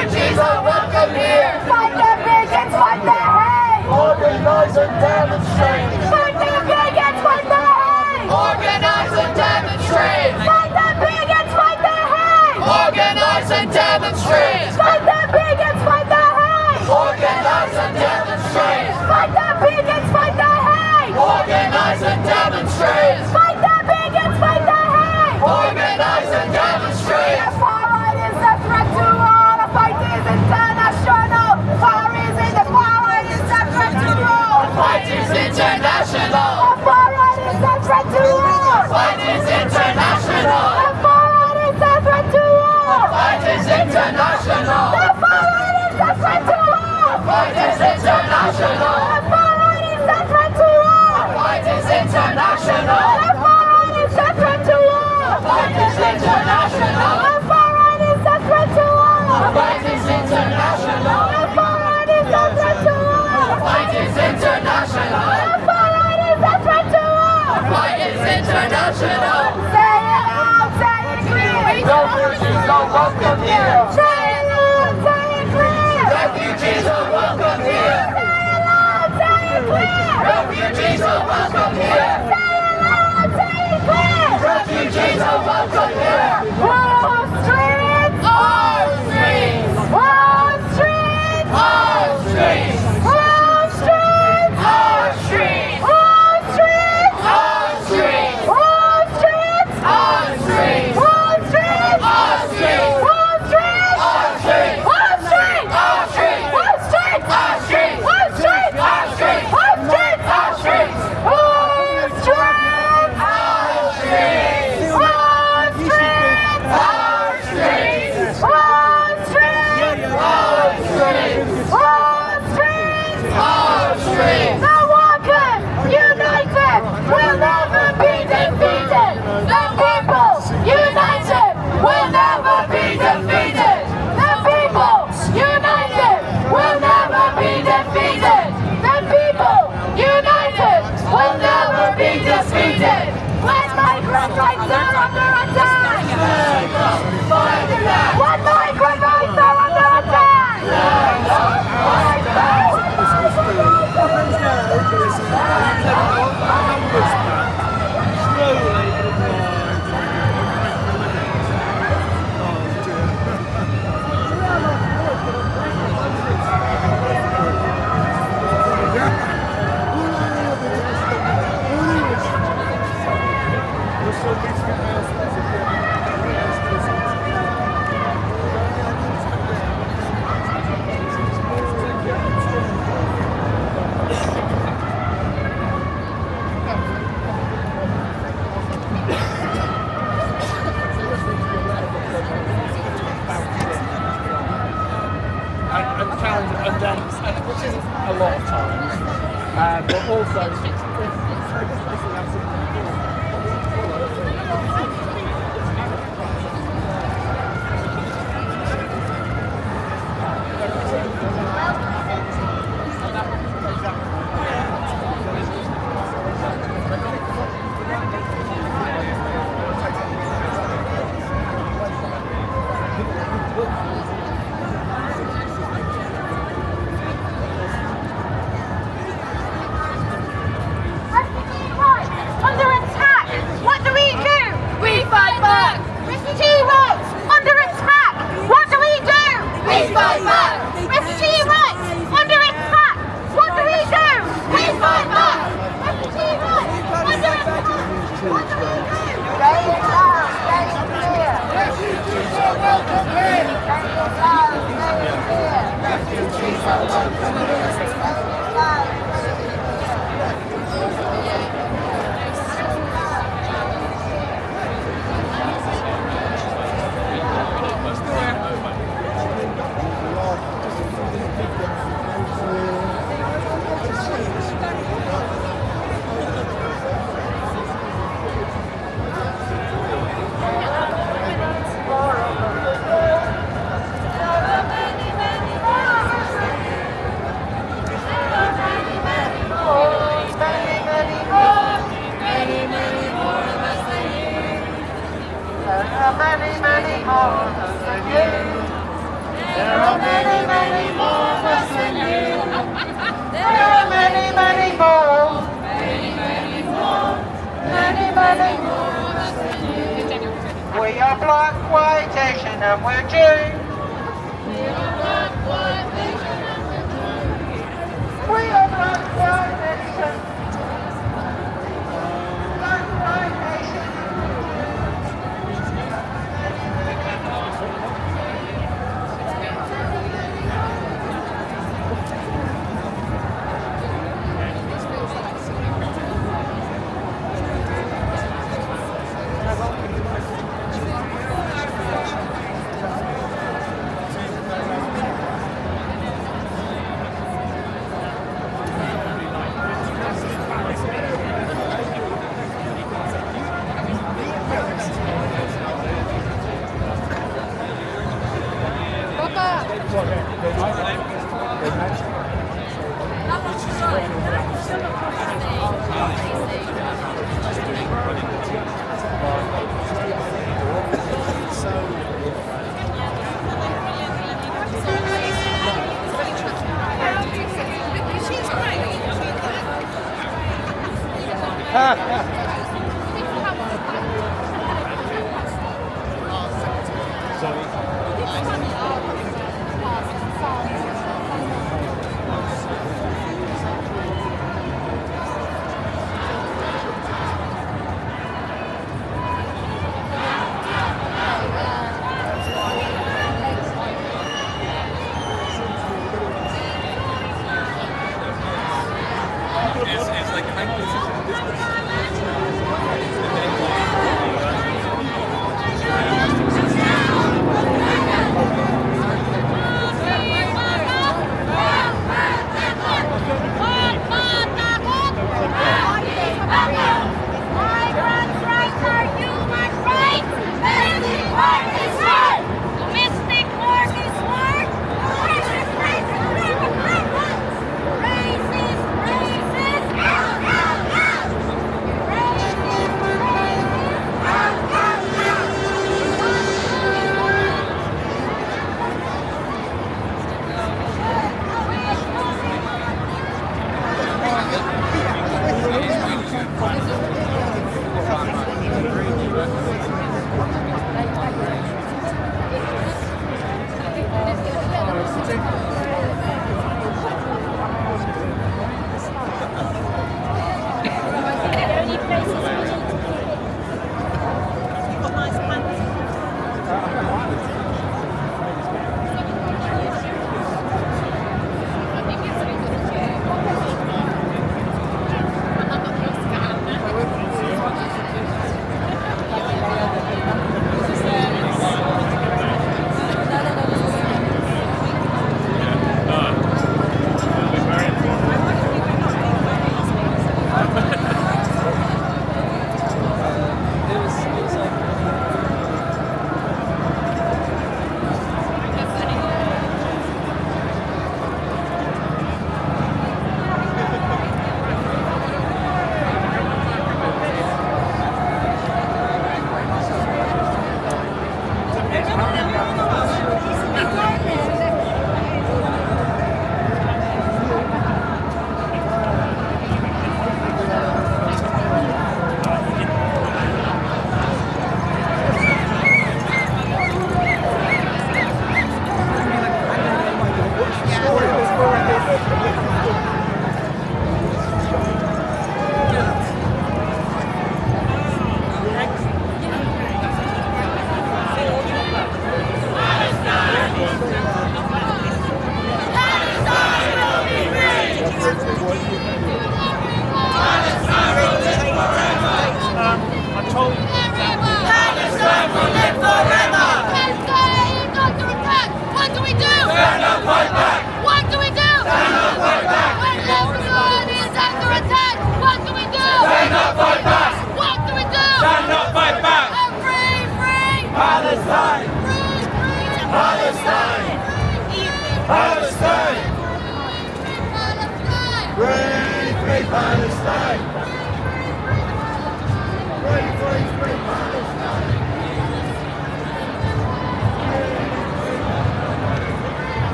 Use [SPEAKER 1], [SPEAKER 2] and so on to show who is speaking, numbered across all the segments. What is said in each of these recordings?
[SPEAKER 1] Refugees are welcome here.
[SPEAKER 2] Fight their bigots, fight their hate.
[SPEAKER 1] Organize and demonstrate.
[SPEAKER 2] Fight their bigots, fight their hate.
[SPEAKER 1] Organize and demonstrate.
[SPEAKER 2] Fight their bigots, fight their hate.
[SPEAKER 1] Organize and demonstrate.
[SPEAKER 2] Fight their bigots, fight their hate.
[SPEAKER 1] Organize and demonstrate.
[SPEAKER 2] Fight their bigots, fight their hate.
[SPEAKER 1] Organize and demonstrate.
[SPEAKER 2] Fight their bigots, fight their hate.
[SPEAKER 1] Organize and demonstrate.
[SPEAKER 2] The far right is a threat to all. The fight is international. Far is in the far right is a threat to all.
[SPEAKER 1] Fight is international.
[SPEAKER 2] The far right is a threat to all.
[SPEAKER 1] Fight is international.
[SPEAKER 2] The far right is a threat to all.
[SPEAKER 1] Fight is international.
[SPEAKER 2] The far right is a threat to all.
[SPEAKER 1] Fight is international.
[SPEAKER 2] The far right is a threat to all.
[SPEAKER 1] Fight is international.
[SPEAKER 2] The far right is a threat to all.
[SPEAKER 1] Fight is international.
[SPEAKER 2] The far right is a threat to all.
[SPEAKER 1] Fight is international.
[SPEAKER 2] The far right is a threat to all.
[SPEAKER 1] Fight is international.
[SPEAKER 2] The far right is a threat to all.
[SPEAKER 1] Fight is international.
[SPEAKER 2] Say it loud, say it clear.
[SPEAKER 1] Refugees are welcome here.
[SPEAKER 2] Say it loud, say it clear.
[SPEAKER 1] Refugees are welcome here.
[SPEAKER 2] Say it loud, say it clear.
[SPEAKER 1] Refugees are welcome here.
[SPEAKER 2] Say it loud, say it clear.
[SPEAKER 1] Refugees are welcome here.
[SPEAKER 2] Wall Street,
[SPEAKER 1] All streets.
[SPEAKER 2] Wall Street,
[SPEAKER 1] All streets.
[SPEAKER 2] Wall Street,
[SPEAKER 1] All streets.
[SPEAKER 2] Wall Street,
[SPEAKER 1] All streets.
[SPEAKER 2] Wall Street,
[SPEAKER 1] All streets.
[SPEAKER 2] Wall Street,
[SPEAKER 1] All streets.
[SPEAKER 2] Wall Street,
[SPEAKER 1] All streets.
[SPEAKER 2] Wall Street,
[SPEAKER 1] All streets.
[SPEAKER 2] Wall Street,
[SPEAKER 1] All streets.
[SPEAKER 2] Wall Street,
[SPEAKER 1] All streets.
[SPEAKER 2] Wall Street,
[SPEAKER 1] All streets.
[SPEAKER 2] Wall Street,
[SPEAKER 1] All streets.
[SPEAKER 2] Wall Street,
[SPEAKER 1] All streets.
[SPEAKER 2] Wall Street,
[SPEAKER 1] All streets.
[SPEAKER 2] Wall Street.
[SPEAKER 1] All streets.
[SPEAKER 2] The workers united will never be defeated. The people united will never be defeated. The people united will never be defeated. The people united will never be defeated. When migrant rights are under attack. When migrant rights are under attack.
[SPEAKER 3] and challenge and then which isn't a lot of times, but also
[SPEAKER 2] Under attack! What do we do? We fight back! Refugee rights! Under attack! What do we do?
[SPEAKER 1] We fight back!
[SPEAKER 2] Refugee rights! Under attack! What do we do?
[SPEAKER 1] We fight back!
[SPEAKER 2] Refugee rights! Under attack! What do we do?
[SPEAKER 1] Stay in town, stay clear. Refugees are welcome here.
[SPEAKER 2] Stay in town, stay clear.
[SPEAKER 1] Refugees are welcome here.
[SPEAKER 2] Stay in town, stay clear.
[SPEAKER 4] and we're due.
[SPEAKER 2] We are one nation.
[SPEAKER 4] We are one nation. One nation.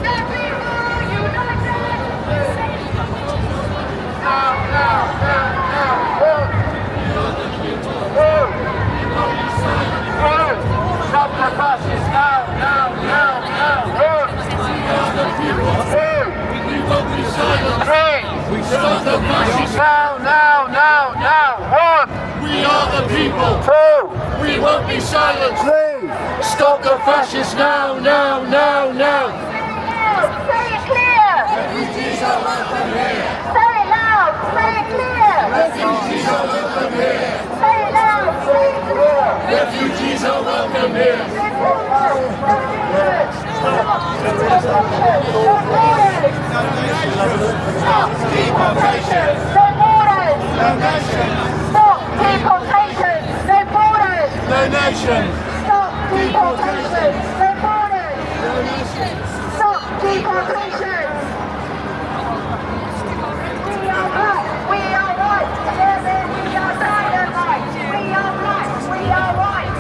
[SPEAKER 2] The people
[SPEAKER 3] silent.
[SPEAKER 2] 3.
[SPEAKER 3] We stop the fascists.
[SPEAKER 2] Now, now, now, now. 1.
[SPEAKER 3] We are the people.
[SPEAKER 2] 2.
[SPEAKER 3] We won't be silent.
[SPEAKER 2] 3.
[SPEAKER 3] Stop the fascists now, now, now, now.
[SPEAKER 1] Say it clear.
[SPEAKER 3] Refugees are welcome here.
[SPEAKER 1] Say it loud. Say it clear.
[SPEAKER 3] Refugees are welcome here.
[SPEAKER 1] Say it loud. Say it clear.
[SPEAKER 3] Refugees are welcome here.
[SPEAKER 1] Stop deportation. No borders.
[SPEAKER 3] No nation.
[SPEAKER 1] Stop deportation. No borders.
[SPEAKER 3] No nation.
[SPEAKER 1] Stop deportation. No borders.
[SPEAKER 3] No nation.
[SPEAKER 1] Stop deportation. We are black. We are white. Together we are dynamite. We are black. We are white.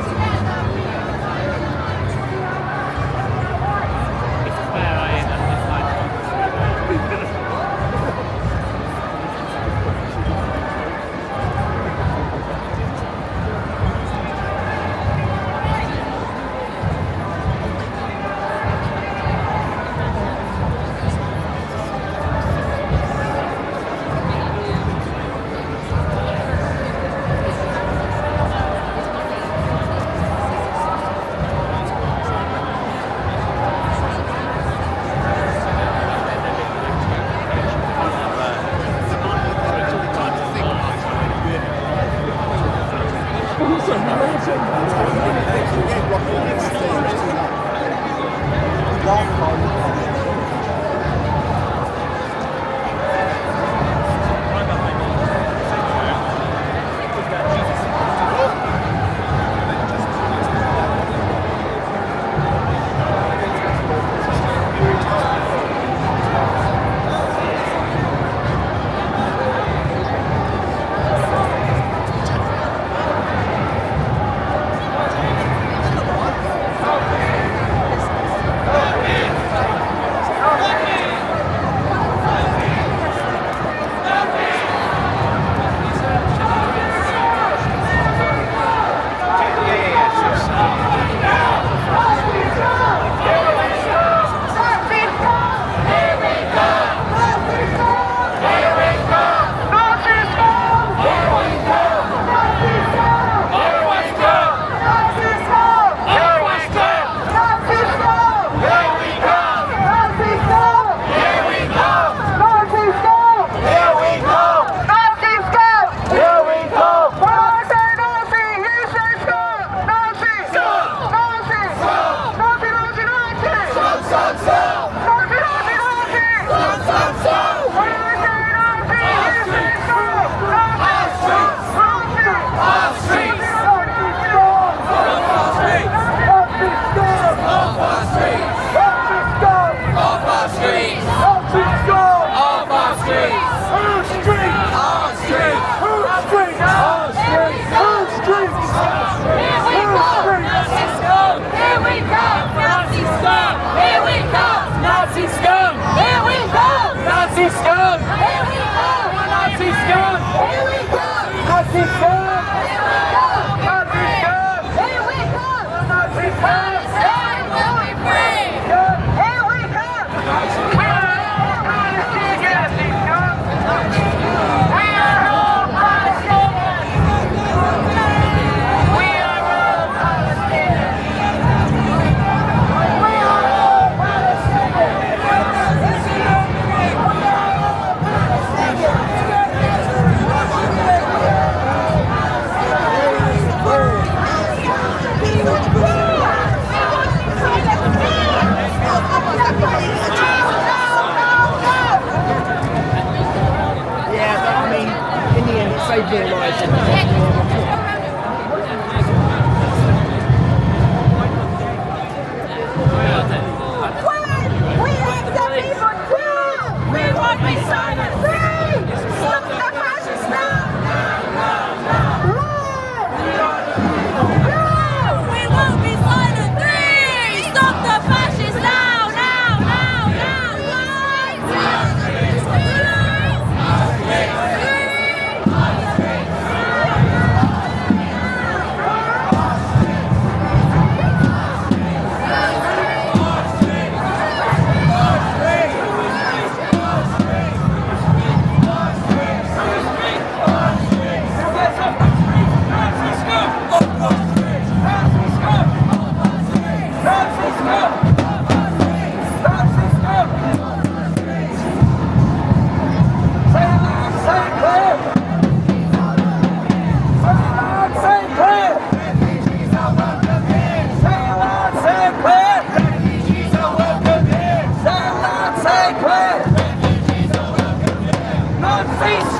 [SPEAKER 3] Peace!